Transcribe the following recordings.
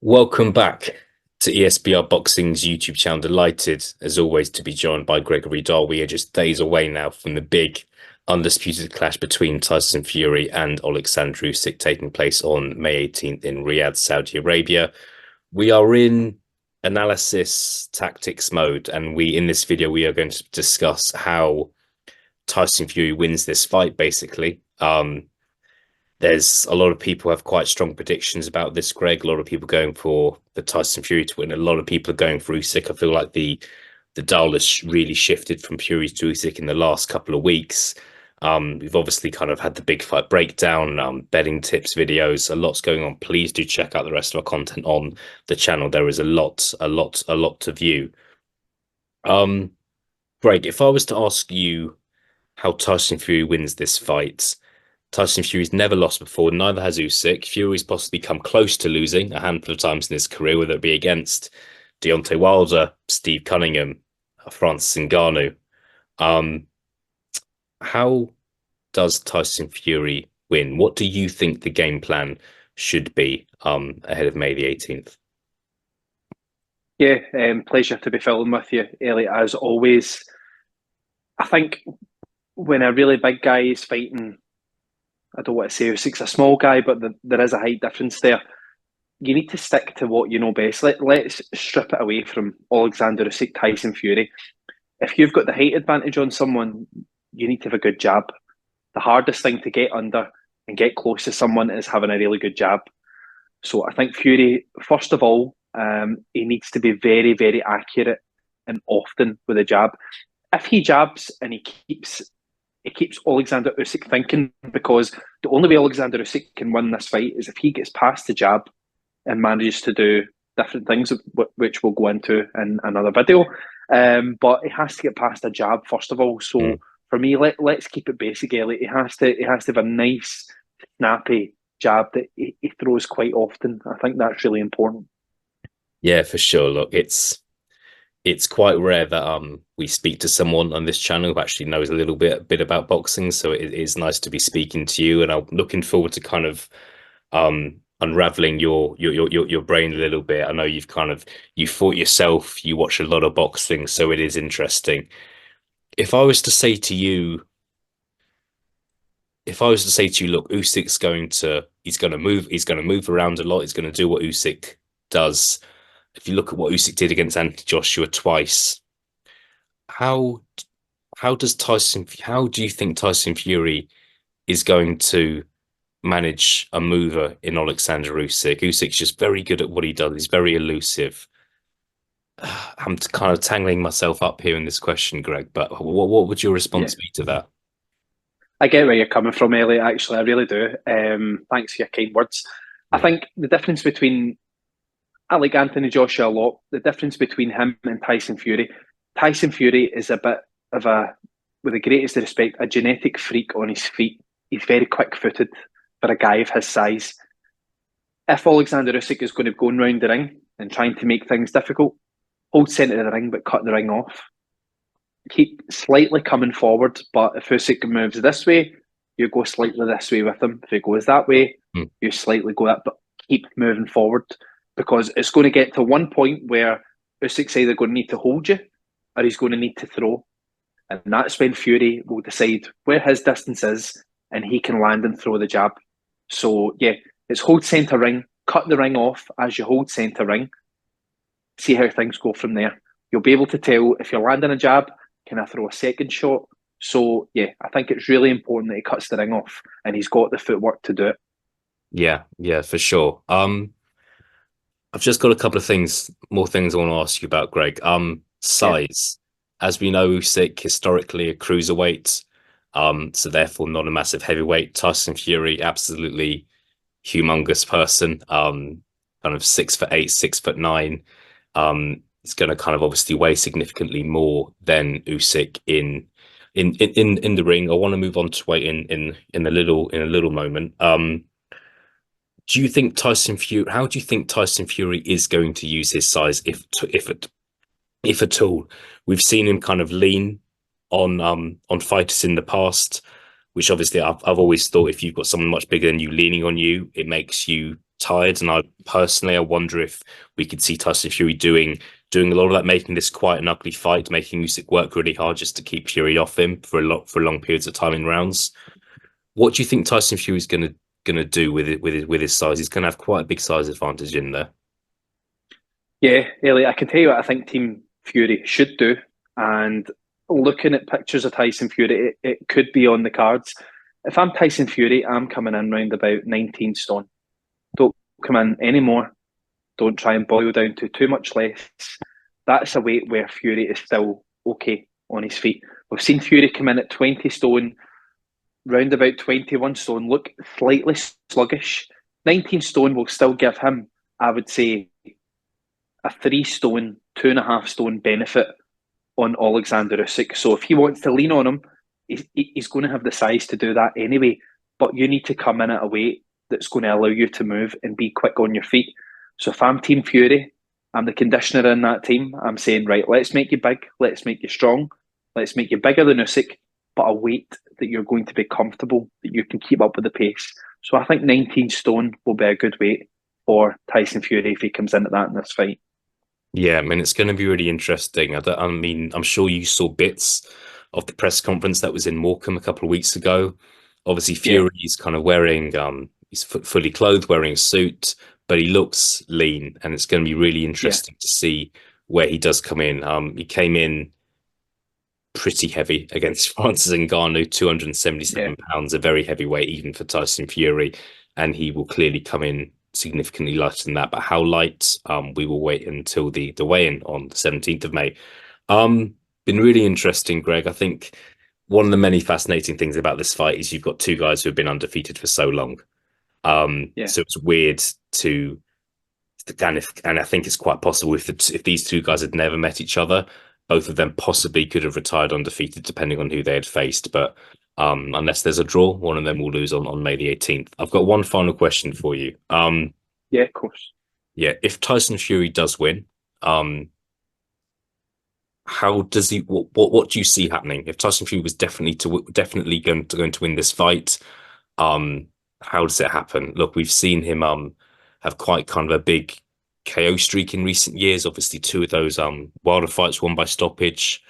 Welcome back to ESBR Boxing's YouTube channel. Delighted, as always, to be joined by Gregory Dahl. We are just days away now from the big undisputed clash between Tyson Fury and Oleksandr Usyk taking place on May 18th in Riyadh, Saudi Arabia. We are in analysis tactics mode, and in this video, we are going to discuss how Tyson Fury wins this fight, basically. There's a lot of people have quite strong predictions about this, Greg. A lot of people going for the Tyson Fury to win. A lot of people are going for Usyk. I feel like the dial has really shifted from Fury to Usyk in the last couple of weeks. We've obviously kind of had the big fight breakdown, betting tips videos. A lot's going on. Please do check out the rest of our content on the channel. There is a lot to view. Greg, if I was to ask you how Tyson Fury wins this fight, Tyson Fury's never lost before, neither has Usyk. Fury's possibly come close to losing a handful of times in his career, whether it be against Deontay Wilder, Steve Cunningham, Francis Ngannou. How does Tyson Fury win? What do you think the game plan should be ahead of May the 18th? Yeah, pleasure to be filming with you, Elliot, as always. I think when a really big guy is fighting, I don't want to say Usyk's a small guy, but there is a height difference there. You need to stick to what you know best. Let's strip it away from Oleksandr Usyk, Tyson Fury. If you've got the height advantage on someone, you need to have a good jab. The hardest thing to get under and get close to someone is having a really good jab. So I think Fury, first of all, he needs to be very, very accurate and often with a jab. If he jabs and he keeps Oleksandr Usyk thinking, because the only way Oleksandr Usyk can win this fight is if he gets past the jab and manages to do different things, which we'll go into in another video. But he has to get past a jab first of all. So for me, let's keep it basic, Elliot. He has to have a nice, snappy jab that he throws quite often. I think that's really important. Yeah, for sure. Look, it's quite rare that we speak to someone on this channel who actually knows a little bit about boxing. So it is nice to be speaking to you, and I'm looking forward to kind of unraveling your brain a little bit. I know you fought yourself, you watch a lot of boxing, so it is interesting. If I was to say to you, look, Usyk's going to move around a lot. He's going to do what Usyk does. If you look at what Usyk did against Anthony Joshua twice, how do you think Tyson Fury is going to manage a mover in Oleksandr Usyk? Usyk's just very good at what he does. He's very elusive. I'm kind of tangling myself up here in this question, Greg, but what would your response be to that? I get where you're coming from, Elliot. Actually, I really do. Thanks for your kind words. I think the difference between, I like Anthony Joshua a lot. The difference between him and Tyson Fury is a bit of with the greatest respect, a genetic freak on his feet. He's very quick-footed for a guy of his size. If Oleksandr Usyk is going to go round the ring and trying to make things difficult, hold centre of the ring but cut the ring off. Keep slightly coming forward, but if Usyk moves this way, you go slightly this way with him. If he goes that way, you slightly go that, but keep moving forward, because it's going to get to one point where Usyk's either going to need to hold you or he's going to need to throw. And that's when Fury will decide where his distance is and he can land and throw the jab. So, yeah, it's hold centre ring, cut the ring off as you hold centre ring, see how things go from there. You'll be able to tell if you're landing a jab, can I throw a second shot? So, yeah, I think it's really important that he cuts the ring off and he's got the footwork to do it. Yeah, for sure. I've just got a couple of more things I want to ask you about, Greg. Size. As we know, Usyk historically a cruiserweight, so therefore not a massive heavyweight. Tyson Fury, absolutely humongous person, kind of 6'8", 6'9". It's going to kind of obviously weigh significantly more than Usyk in the ring. I want to move on to weight in a little moment. Do you think Tyson Fury? How do you think Tyson Fury is going to use his size, if at all? We've seen him kind of lean on fighters in the past, which obviously I've always thought if you've got someone much bigger than you leaning on you, it makes you tired. And I wonder if we could see Tyson Fury doing a lot of that, making this quite an ugly fight, making Usyk work really hard just to keep Fury off him for long periods of time in rounds. What do you think Tyson Fury's gonna do with it with his size? He's gonna have quite a big size advantage in there. Yeah, Elliot, I can tell you what I think Team Fury should do. And looking at pictures of Tyson Fury, it could be on the cards. If I'm Tyson Fury, I'm coming in round about 19 stone. Don't come in anymore. Don't try and boil down to too much less. That's a weight where Fury is still okay on his feet. We've seen Fury come in at 20 stone, round about 21 stone, look slightly sluggish. 19 stone will still give him, I would say, a 3 stone, 2.5 stone benefit on Oleksandr Usyk. So if he wants to lean on him, he's going to have the size to do that anyway. But you need to come in at a weight that's going to allow you to move and be quick on your feet. So if I'm Team Fury, I'm the conditioner in that team. I'm saying, right, let's make you big, let's make you strong, let's make you bigger than Usyk, but a weight that you're going to be comfortable, that you can keep up with the pace. So I think 19 stone will be a good weight for Tyson Fury if he comes into that in this fight. Yeah, I mean, it's going to be really interesting. I mean, I'm sure you saw bits of the press conference that was in Morecambe a couple of weeks ago. Obviously, Yeah, Fury's kind of wearing, he's fully clothed, wearing a suit, but he looks lean, and it's going to be really yeah, interesting to see where he does come in. He came in pretty heavy against Francis Ngannou, 277 yeah. pounds, a very heavy weight even for Tyson Fury, and he will clearly come in significantly lighter than that. But how light? We will wait until the weigh-in on the 17th of May. Been really interesting, Greg. I think one of the many fascinating things about this fight is you've got two guys who have been undefeated for so long. Yeah. So it's weird to and I think it's quite possible if these two guys had never met each other, both of them possibly could have retired undefeated, depending on who they had faced. But unless there's a draw, one of them will lose on May the 18th. I've got one final question for you. Yeah, of course. Yeah, if Tyson Fury does win, how does he? What do you see happening if Tyson Fury was definitely going to win this fight? Um, how does it happen? Look, we've seen him have quite kind of a big KO streak in recent years. Obviously, two of those Wilder fights won by stoppage.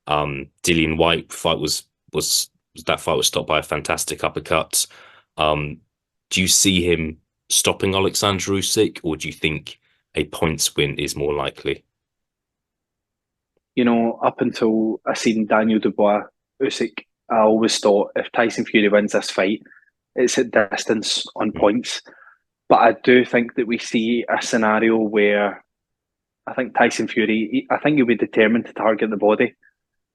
Dillian White fight was that fight was stopped by a fantastic uppercut. Do you see him stopping Oleksandr Usyk, or do you think a points win is more likely? You know, up until I seen Daniel Dubois, Usyk, I always thought if Tyson Fury wins this fight, it's at distance on Mm. points. But I do think that we see a scenario where I think Tyson Fury, I think he'll be determined to target the body.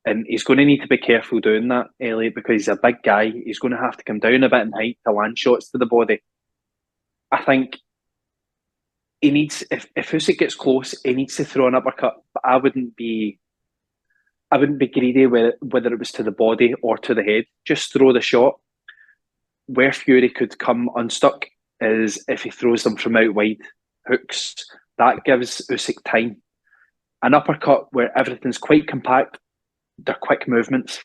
And he's going to need to be careful doing that, Elliot, because he's a big guy. He's going to have to come down a bit in height to land shots to the body. I think he needs, if Usyk gets close, he needs to throw an uppercut. But I wouldn't be greedy whether it was to the body or to the head. Just throw the shot. Where Fury could come unstuck is if he throws them from out wide hooks. That gives Usyk time. An uppercut where everything's quite compact, they're quick movements.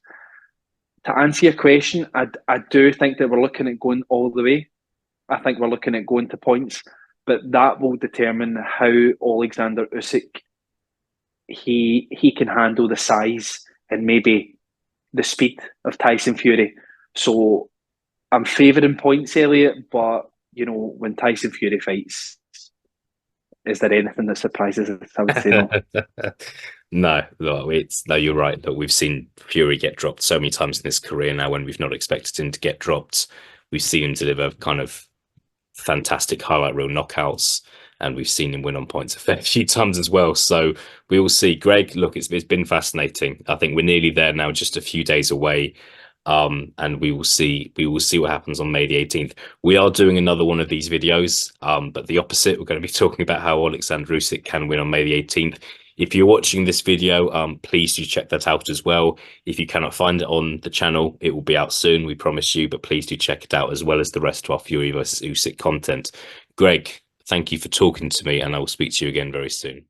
To answer your question, I do think that we're looking at going all the way. I think we're looking at going to points, but that will determine how Oleksandr Usyk he can handle the size and maybe the speed of Tyson Fury. So I'm favouring points, Elliot, but you know, when Tyson Fury fights, is there anything that surprises us? I would say no. No, look, no, you're right. Look, we've seen Fury get dropped so many times in his career now when we've not expected him to get dropped. We've seen him deliver kind of fantastic highlight reel knockouts, and we've seen him win on points a fair few times as well. So we will see. Greg, look, it's been fascinating. I think we're nearly there now, just a few days away. And we will see what happens on May the 18th. We are doing another one of these videos, but the opposite. We're going to be talking about how Oleksandr Usyk can win on May the 18th. If you're watching this video, please do check that out as well. If you cannot find it on the channel, it will be out soon, we promise you, but please do check it out as well as the rest of our Fury versus Usyk content. Greg, thank you for talking to me, and I will speak to you again very soon.